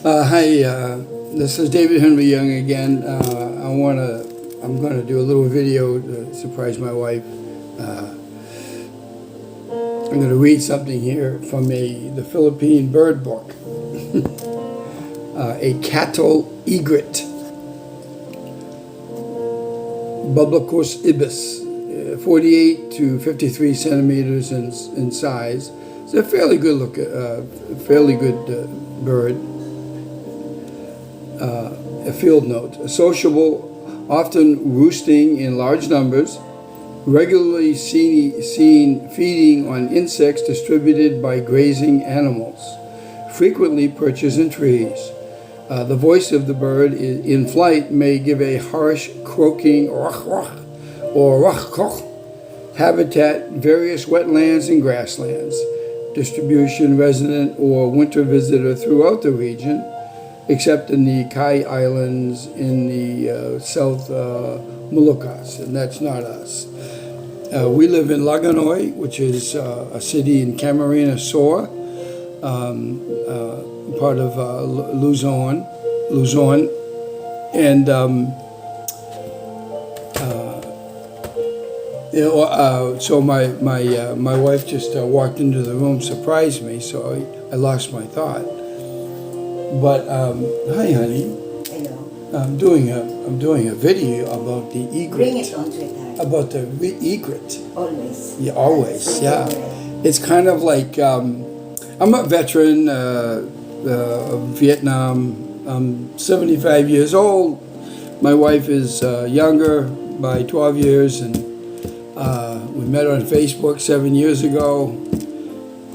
Hi, this is David Henry Young again. I'm going to do a little video to surprise my wife. I'm going to read something here from the Philippine bird book. A cattle egret, Bublacus ibis, 48 to 53 centimeters in size. It's a fairly good bird. A field note: sociable, often roosting in large numbers, regularly seen feeding on insects distributed by grazing animals, frequently perches in trees. The voice of the bird in flight may give a harsh croaking or rach. Habitat: various wetlands and grasslands. Distribution: resident or winter visitor throughout the region, except in the Kai Islands in the South Moluccas, and that's not us. We live in Laganoi, which is a city in Camarines Sur, part of Luzon, and so my wife just walked into the room, surprised me, so I lost my thought. But hi, honey. Hello. I'm doing a video about the egret. Bring it on, sweetheart. About the egret. Always. Yeah, always. Yeah. It's kind of like I'm a veteran of Vietnam. I'm 75 years old. My wife is younger by 12 years, and we met on Facebook 7 years ago.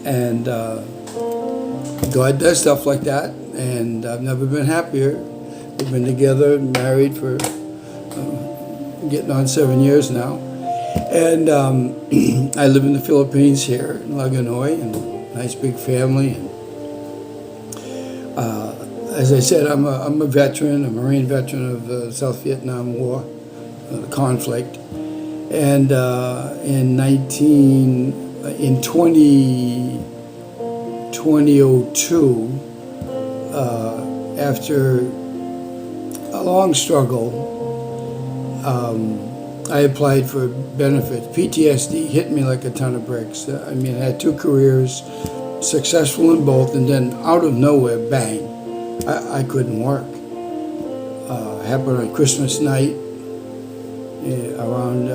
And God does stuff like that. And I've never been happier. We've been together, married for getting on 7 years now. And I live in the Philippines here in Laganoi, and nice big family. And, as I said, I'm a veteran, a Marine veteran of the South Vietnam War, the conflict. And in 2002. After a long struggle, I applied for benefits. PTSD hit me like a ton of bricks. I mean, I had 2 careers, successful in both, and then out of nowhere, bang, I couldn't work. Happened on Christmas night, around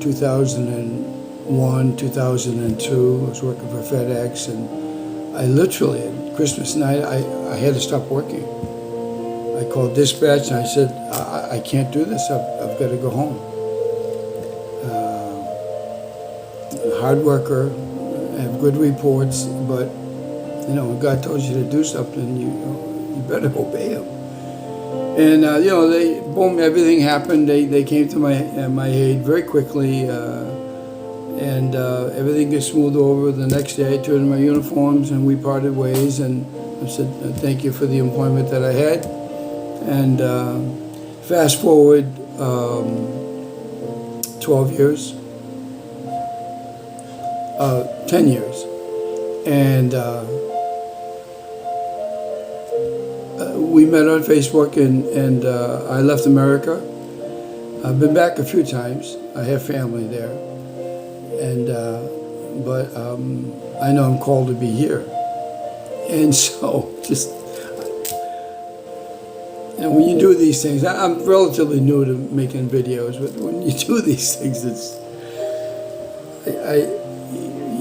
2001, 2002. I was working for FedEx, and I literally, Christmas night, I had to stop working. I called dispatch and I said, I can't do this. I've got to go home. Hard worker, have good reports, but when God tells you to do something, you better obey Him. And boom, everything happened. They came to my aid very quickly. And everything gets smoothed over. The next day I turned in my uniforms and we parted ways, and I said thank you for the employment that I had. And fast forward 12 years, 10 years, and we met on Facebook, and I left America. I've been back a few times. I have family there. And but I know I'm called to be here, and so just when you do these things, I'm relatively new to making videos, but when you do these things,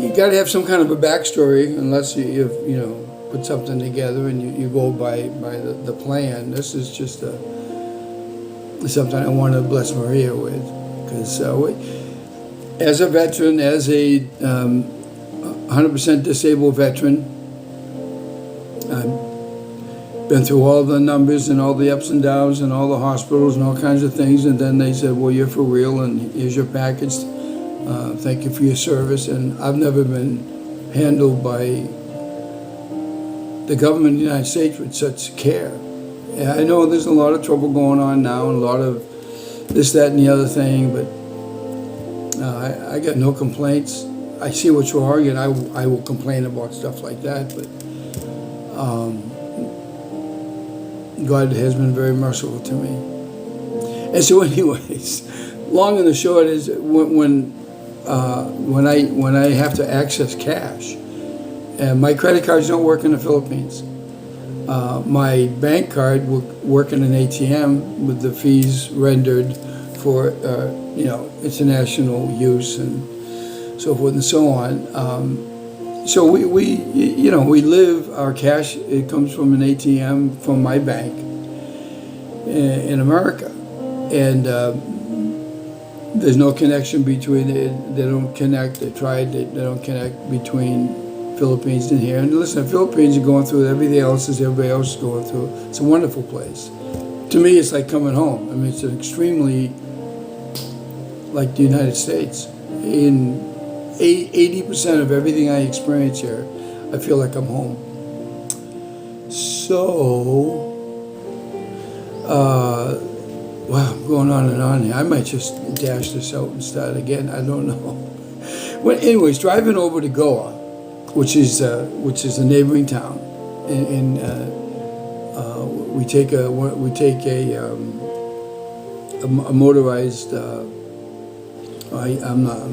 you got to have some kind of a backstory, unless you've put something together and you go by the plan. This is just something I want to bless Maria with, because. As a veteran, as a 100% disabled veteran, I've been through all the numbers and all the ups and downs and all the hospitals and all kinds of things, and then they said, well, you're for real, and here's your package. Thank you for your service. And I've never been handled by the government of the United States with such care. And I know there's a lot of trouble going on now, and a lot of this, that, and the other thing, but I got no complaints. I see what's wrong, and I will complain about stuff like that. But God has been very merciful to me. And so, anyways, long and the short is when I have to access cash, and my credit cards don't work in the Philippines. My bank card will work in an ATM with the fees rendered for international use and so forth and so on. So we live our cash. It comes from an ATM from my bank in America, and there's no connection between it. They don't connect. They tried. They don't connect between Philippines and here. And listen, the Philippines are going through everything else as everybody else is going through. It's a wonderful place. To me, it's like coming home. I mean, it's extremely like the United States. In 80% of everything I experience here, I feel like I'm home. So, wow, I'm going on and on here. I might just dash this out and start again. I don't know. Well, anyways, driving over to Goa, which is a neighboring town, we take a motorized. I'm not.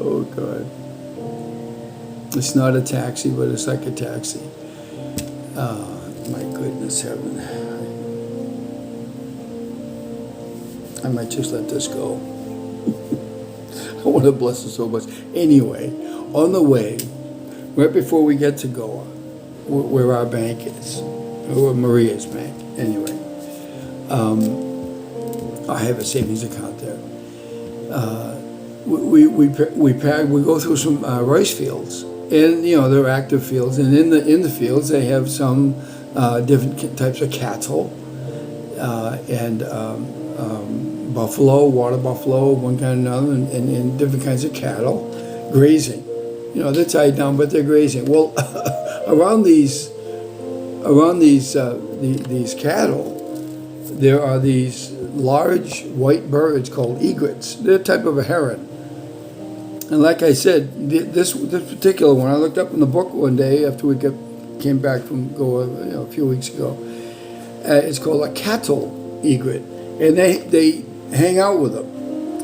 Oh God! It's not a taxi, but it's like a taxi. My goodness heaven! I might just let this go. I want to bless it so much. Anyway, on the way, right before we get to Goa, where our bank is, or Maria's bank, anyway, I have a savings account there. We go through some rice fields, and they're active fields, and in the fields they have some different types of cattle, and buffalo, water buffalo, one kind or another, and different kinds of cattle grazing. They're tied down, but they're grazing. Well, around these cattle, there are these large white birds called egrets. They're a type of a heron. And like I said, this particular one, I looked up in the book one day after we came back from Goa a few weeks ago. It's called a cattle egret, and they hang out with them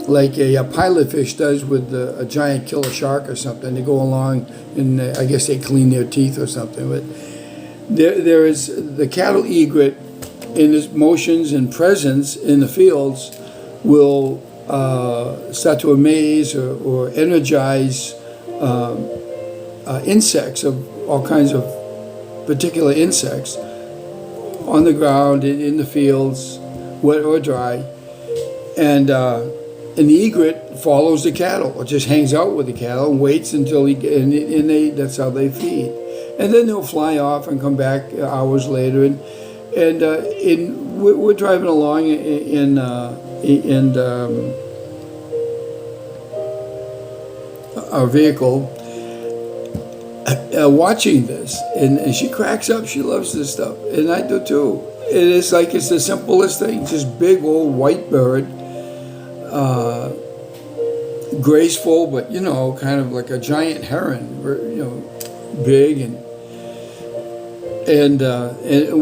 like a pilotfish does with a giant killer shark or something. They go along, and I guess they clean their teeth or something. But there is the cattle egret, in its motions and presence in the fields, will start to amaze or energize insects of all kinds of particular insects on the ground, in the fields, wet or dry, and the egret follows the cattle, or just hangs out with the cattle and waits until that's how they feed, and then they'll fly off and come back hours later, and we're driving along in our vehicle, watching this, and she cracks up. She loves this stuff, and I do too. And it's like it's the simplest thing, just big old white bird, graceful, but kind of like a giant heron, big, and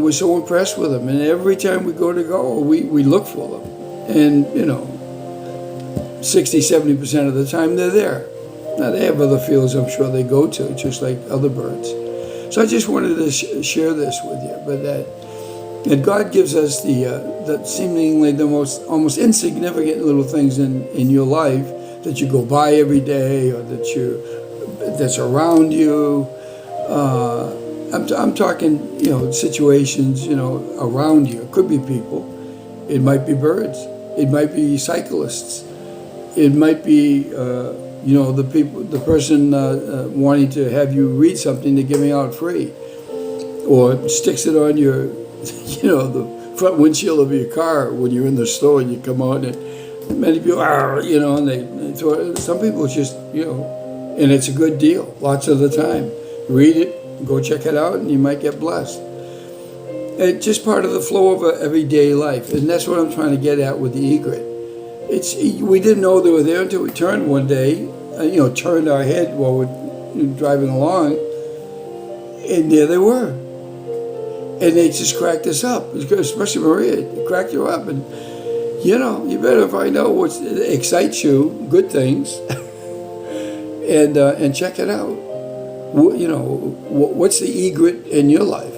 we're so impressed with them. And every time we go to Goa, we look for them, and 60-70% of the time they're there. Now, they have other fields I'm sure they go to, just like other birds. So I just wanted to share this with you, but that God gives us the seemingly the most almost insignificant little things in your life that you go by every day, or that's around you. I'm talking situations around you. It could be people, it might be birds, it might be cyclists, it might be the person wanting to have you read something to give me out free, or sticks it on your the front windshield of your car when you're in the store and you come out, and many people and they throw it. Some people just and it's a good deal lots of the time. Read it, go check it out, and you might get blessed. It's just part of the flow of everyday life, and that's what I'm trying to get at with the egret. We didn't know they were there until we turned one day, turned our head while we're driving along, and there they were. And they just cracked us up, especially Maria. It cracked her up. And, you better find out what excites you, good things, and check it out. What's the egret in your life?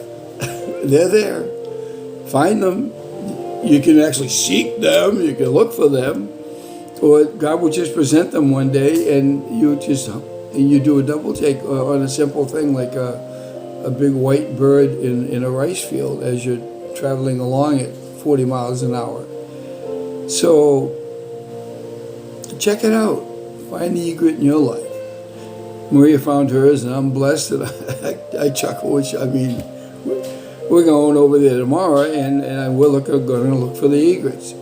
They're there. Find them. You can actually seek them. You can look for them. Or God will just present them one day, and you do a double take on a simple thing like a big white bird in a rice field as you're traveling along at 40 miles an hour. So check it out. Find the egret in your life. Maria found hers, and I'm blessed. And I chuckle, we're going over there tomorrow, and we're going to look for the egrets.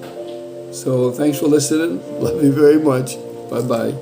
So thanks for listening. Love you very much. Bye-bye.